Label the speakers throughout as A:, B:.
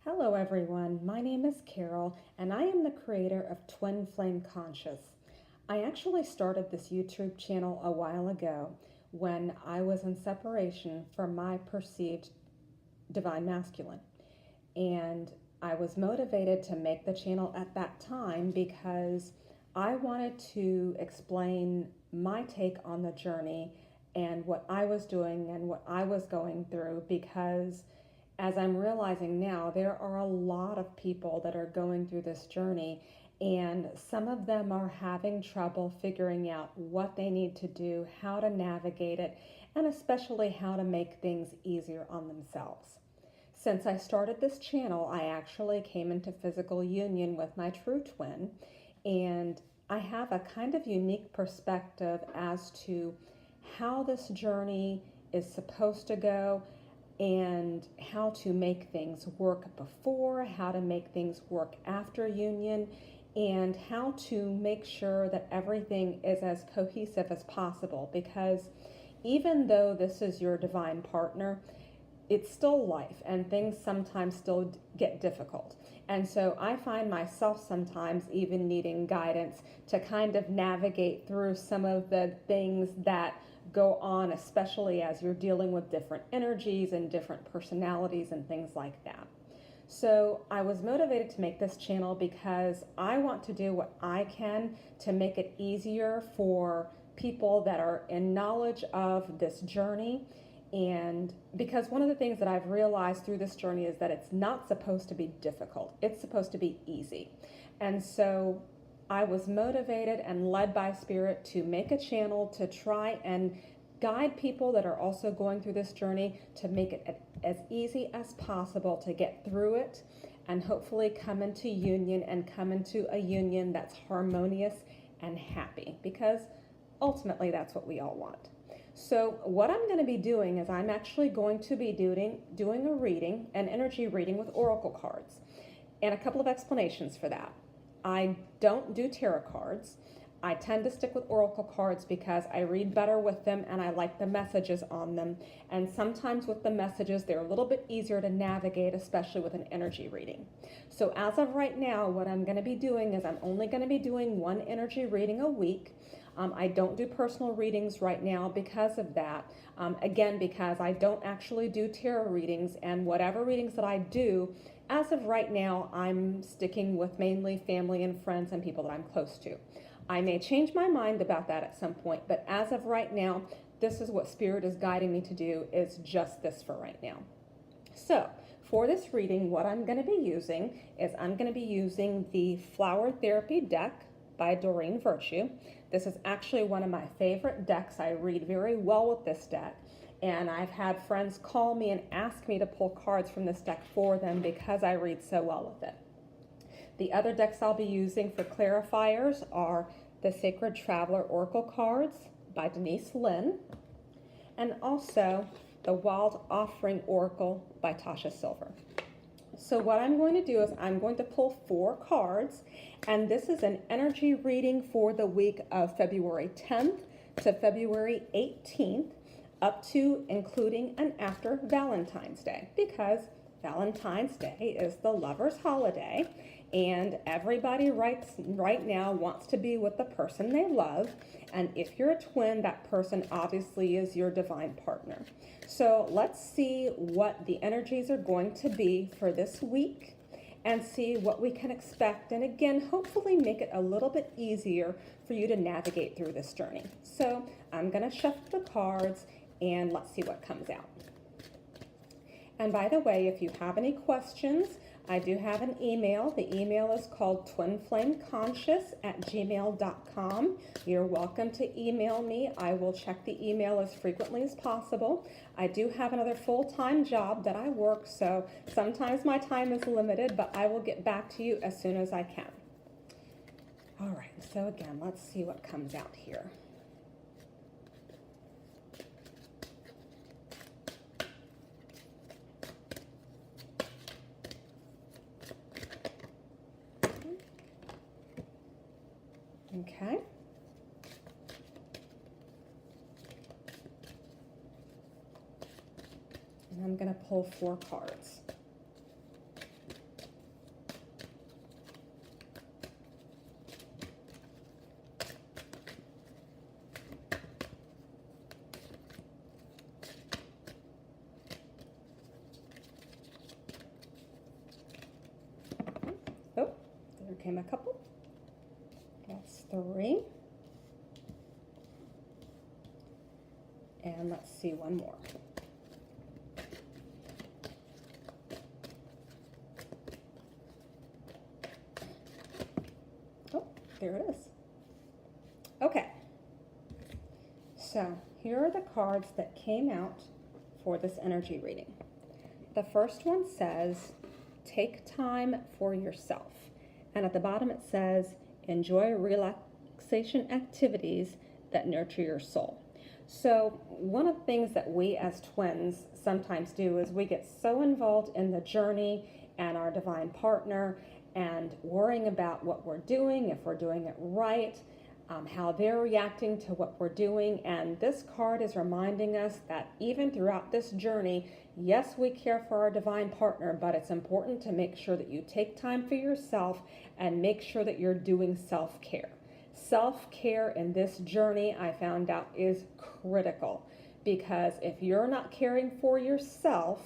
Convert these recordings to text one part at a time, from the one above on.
A: Hello everyone, my name is Carol and I am the creator of Twin Flame Conscious. I actually started this YouTube channel a while ago when I was in separation from my perceived divine masculine. And I was motivated to make the channel at that time because I wanted to explain my take on the journey and what I was doing and what I was going through, because as I'm realizing now, there are a lot of people that are going through this journey, and some of them are having trouble figuring out what they need to do, how to navigate it, and especially how to make things easier on themselves. Since I started this channel, I actually came into physical union with my true twin, and I have a kind of unique perspective as to how this journey is supposed to go and how to make things work before, how to make things work after union, and how to make sure that everything is as cohesive as possible. Because even though this is your divine partner, it's still life and things sometimes still get difficult. And so I find myself sometimes even needing guidance to kind of navigate through some of the things that go on, especially as you're dealing with different energies and different personalities and things like that. So I was motivated to make this channel because I want to do what I can to make it easier for people that are in knowledge of this journey. And because one of the things that I've realized through this journey is that it's not supposed to be difficult, it's supposed to be easy. And so I was motivated and led by spirit to make a channel to try and guide people that are also going through this journey to make it as easy as possible to get through it and hopefully come into union and come into a union that's harmonious and happy, because ultimately that's what we all want. So what I'm going to be doing is I'm actually going to be doing a reading, an energy reading with oracle cards, and a couple of explanations for that. I don't do tarot cards. I tend to stick with oracle cards because I read better with them and I like the messages on them. And sometimes with the messages, they're a little bit easier to navigate, especially with an energy reading. So as of right now, what I'm going to be doing is I'm only going to be doing one energy reading a week. I don't do personal readings right now because of that. Again, because I don't actually do tarot readings, and whatever readings that I do, as of right now, I'm sticking with mainly family and friends and people that I'm close to. I may change my mind about that at some point, but as of right now, this is what Spirit is guiding me to do, is just this for right now. So for this reading, what I'm going to be using is I'm going to be using the Flower Therapy deck by Doreen Virtue. This is actually one of my favorite decks. I read very well with this deck, and I've had friends call me and ask me to pull cards from this deck for them because I read so well with it. The other decks I'll be using for clarifiers are the Sacred Traveler Oracle cards by Denise Lynn, and also the Wild Offering Oracle by Tasha Silver. So what I'm going to do is I'm going to pull 4 cards, and this is an energy reading for the week of February 10th to February 18th, up to including and after Valentine's Day, because Valentine's Day is the lover's holiday, and everybody right now wants to be with the person they love. And if you're a twin, that person obviously is your divine partner. So let's see what the energies are going to be for this week and see what we can expect. And again, hopefully make it a little bit easier for you to navigate through this journey. So I'm going to shuffle the cards and let's see what comes out. And by the way, if you have any questions, I do have an email. The email is called twinflameconscious@gmail.com. You're welcome to email me. I will check the email as frequently as possible. I do have another full-time job that I work, so sometimes my time is limited, but I will get back to you as soon as I can. All right, so again, let's see what comes out here. Okay. And I'm going to pull 4 cards. came a couple. That's 3. And let's see one more. Oh, there it is. Okay. So here are the cards that came out for this energy reading. The first one says, take time for yourself. And at the bottom it says, enjoy relaxation activities that nurture your soul. So one of the things that we as twins sometimes do is we get so involved in the journey and our divine partner and worrying about what we're doing, if we're doing it right, how they're reacting to what we're doing. And this card is reminding us that even throughout this journey, yes, we care for our divine partner, but it's important to make sure that you take time for yourself and make sure that you're doing self-care. Self-care in this journey, I found out, is critical, because if you're not caring for yourself,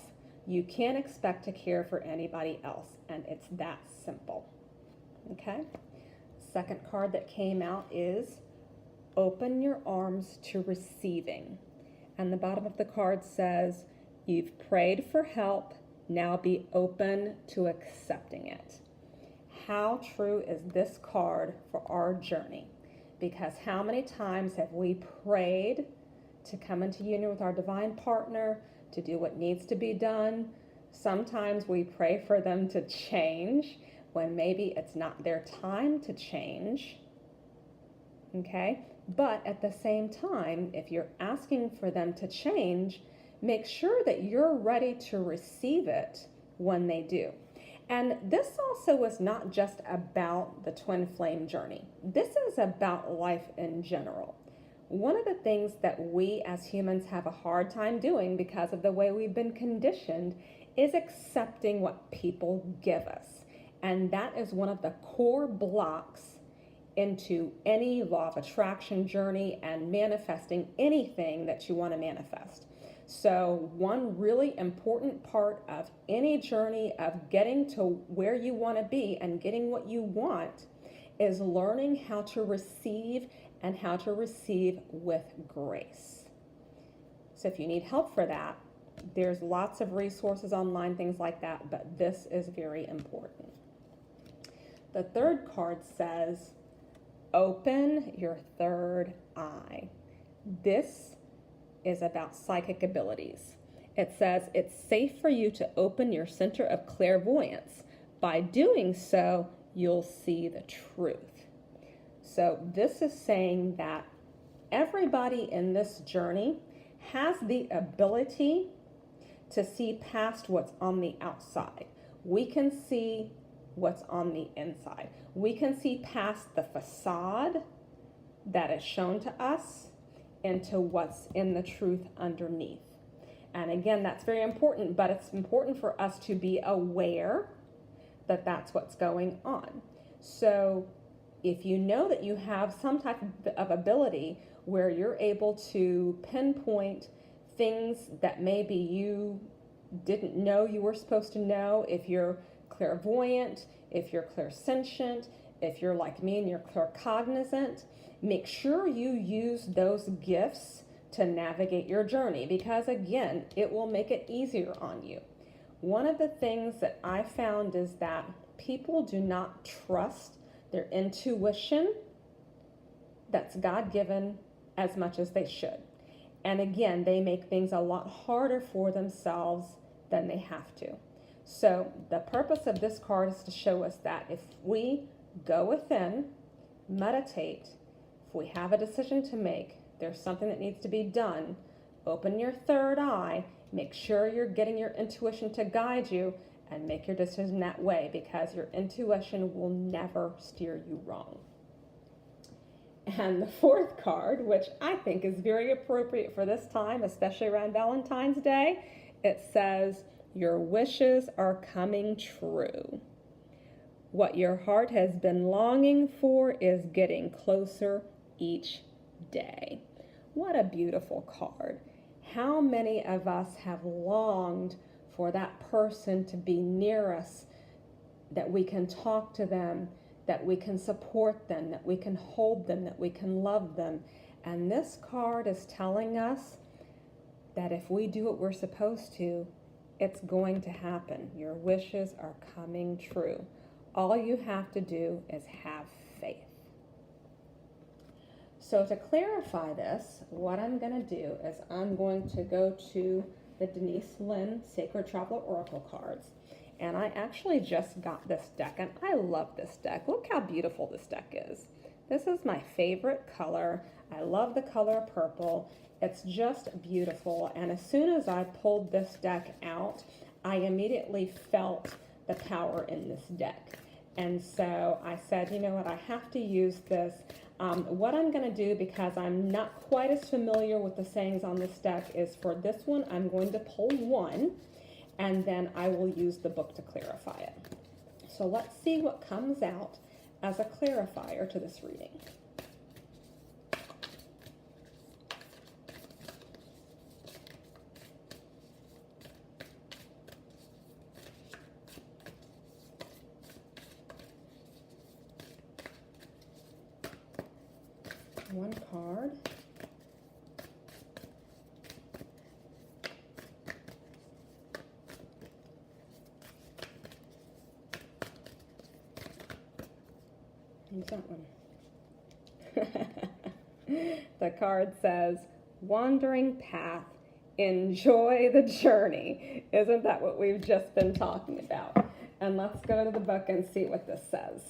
A: you can't expect to care for anybody else, and it's that simple. Okay? Second card that came out is open your arms to receiving. And the bottom of the card says, you've prayed for help, now be open to accepting it. How true is this card for our journey? Because how many times have we prayed to come into union with our divine partner, to do what needs to be done? Sometimes we pray for them to change when maybe it's not their time to change. Okay? But at the same time, if you're asking for them to change, make sure that you're ready to receive it when they do. And this also is not just about the twin flame journey. This is about life in general. One of the things that we as humans have a hard time doing because of the way we've been conditioned is accepting what people give us. And that is one of the core blocks into any law of attraction journey and manifesting anything that you want to manifest. So one really important part of any journey of getting to where you want to be and getting what you want is learning how to receive, and how to receive with grace. So if you need help for that, there's lots of resources online, things like that, but this is very important. The third card says, open your third eye. This is about psychic abilities. It says it's safe for you to open your center of clairvoyance. By doing so, you'll see the truth. So this is saying that everybody in this journey has the ability to see past what's on the outside. We can see what's on the inside. We can see past the facade that is shown to us into what's in the truth underneath. And again, that's very important, but it's important for us to be aware that that's what's going on. So if you know that you have some type of ability where you're able to pinpoint things that maybe you didn't know you were supposed to know, if you're clairvoyant, if you're clairsentient, if you're like me and you're claircognizant, make sure you use those gifts to navigate your journey, because again, it will make it easier on you. One of the things that I found is that people do not trust their intuition that's God-given as much as they should. And again, they make things a lot harder for themselves than they have to. So the purpose of this card is to show us that if we go within, meditate, if we have a decision to make, there's something that needs to be done, open your third eye, make sure you're getting your intuition to guide you, and make your decision that way, because your intuition will never steer you wrong. And the fourth card, which I think is very appropriate for this time, especially around Valentine's Day, it says, your wishes are coming true. What your heart has been longing for is getting closer each day. What a beautiful card. How many of us have longed for that person to be near us, that we can talk to them, that we can support them, that we can hold them, that we can love them. And this card is telling us that if we do what we're supposed to, it's going to happen. Your wishes are coming true. All you have to do is have faith. So to clarify this, what I'm going to do is I'm going to go to the Denise Linn Sacred Traveler Oracle cards. And I actually just got this deck, and I love this deck. Look how beautiful this deck is. This is my favorite color. I love the color purple. It's just beautiful. And as soon as I pulled this deck out, I immediately felt the power in this deck. And so I said, you know what, I have to use this. What I'm going to do, because I'm not quite as familiar with the sayings on this deck, is for this one, I'm going to pull one, and then I will use the book to clarify it. So let's see what comes out as a clarifier to this reading. One card. Use that one. The card says, wandering path, enjoy the journey. Isn't that what we've just been talking about? And let's go to the book and see what this says.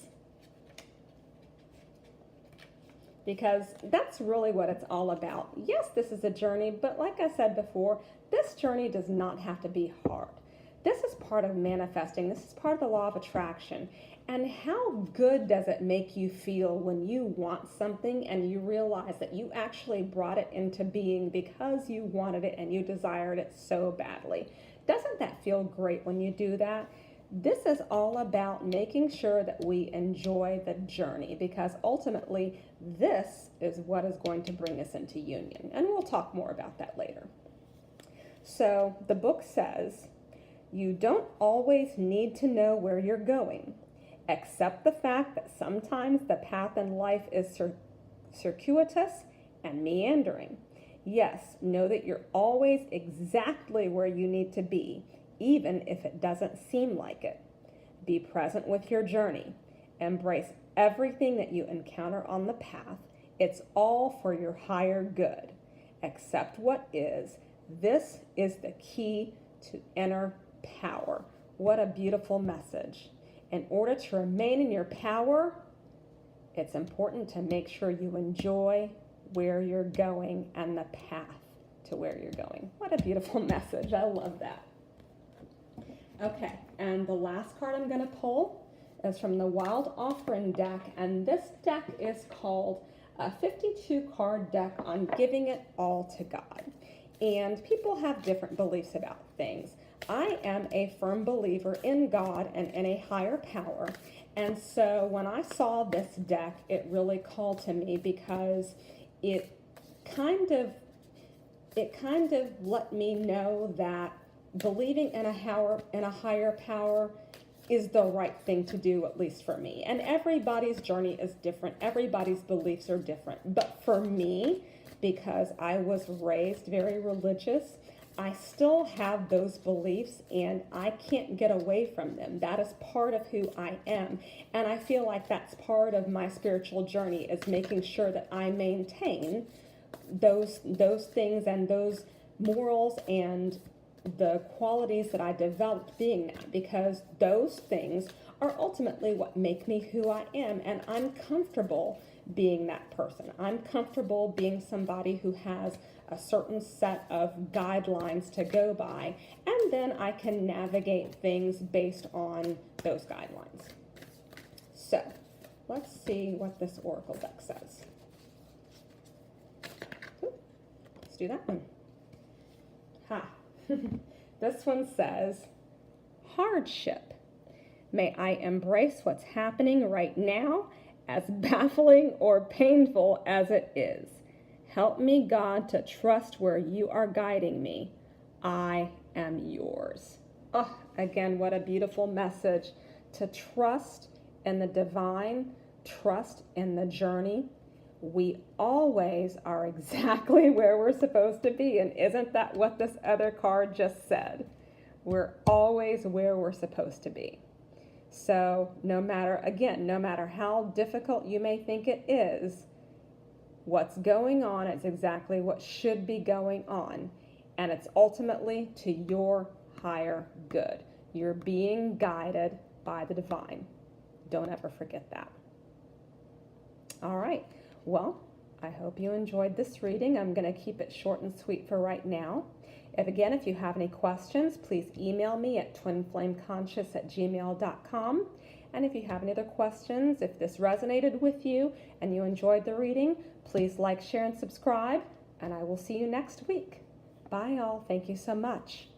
A: Because that's really what it's all about. Yes, this is a journey, but like I said before, this journey does not have to be hard. This is part of manifesting. This is part of the law of attraction. And how good does it make you feel when you want something and you realize that you actually brought it into being because you wanted it and you desired it so badly? Doesn't that feel great when you do that? This is all about making sure that we enjoy the journey, because ultimately this is what is going to bring us into union. And we'll talk more about that later. So the book says, you don't always need to know where you're going. Accept the fact that sometimes the path in life is circuitous and meandering. Yes, know that you're always exactly where you need to be, even if it doesn't seem like it. Be present with your journey. Embrace everything that you encounter on the path. It's all for your higher good. Accept what is. This is the key to inner power. What a beautiful message. In order to remain in your power, it's important to make sure you enjoy where you're going and the path to where you're going. What a beautiful message. I love that. Okay, and the last card I'm going to pull is from the Wild Offering deck, and this deck is called a 52 card deck on giving it all to God. And people have different beliefs about things. I am a firm believer in God and in a higher power. And so when I saw this deck, it really called to me because it kind of let me know that believing in a higher power is the right thing to do, at least for me. And everybody's journey is different. Everybody's beliefs are different. But for me, because I was raised very religious, I still have those beliefs and I can't get away from them. That is part of who I am. And I feel like that's part of my spiritual journey, is making sure that I maintain those things and those morals and the qualities that I developed being that, because those things are ultimately what make me who I am, and I'm comfortable being that person. I'm comfortable being somebody who has a certain set of guidelines to go by, and then I can navigate things based on those guidelines. So let's see what this oracle deck says. Let's do that one. Ha. This one says, hardship. May I embrace what's happening right now, as baffling or painful as it is. Help me, God, to trust where you are guiding me. I am yours. Oh, again, what a beautiful message. To trust in the divine, trust in the journey, we always are exactly where we're supposed to be. And isn't that what this other card just said? We're always where we're supposed to be. So no matter how difficult you may think it is, what's going on is exactly what should be going on. And it's ultimately to your higher good. You're being guided by the divine. Don't ever forget that. All right. Well, I hope you enjoyed this reading. I'm going to keep it short and sweet for right now. If you have any questions, please email me at twinflameconscious@gmail.com. And if you have any other questions, if this resonated with you and you enjoyed the reading, please like, share, and subscribe. And I will see you next week. Bye, all. Thank you so much.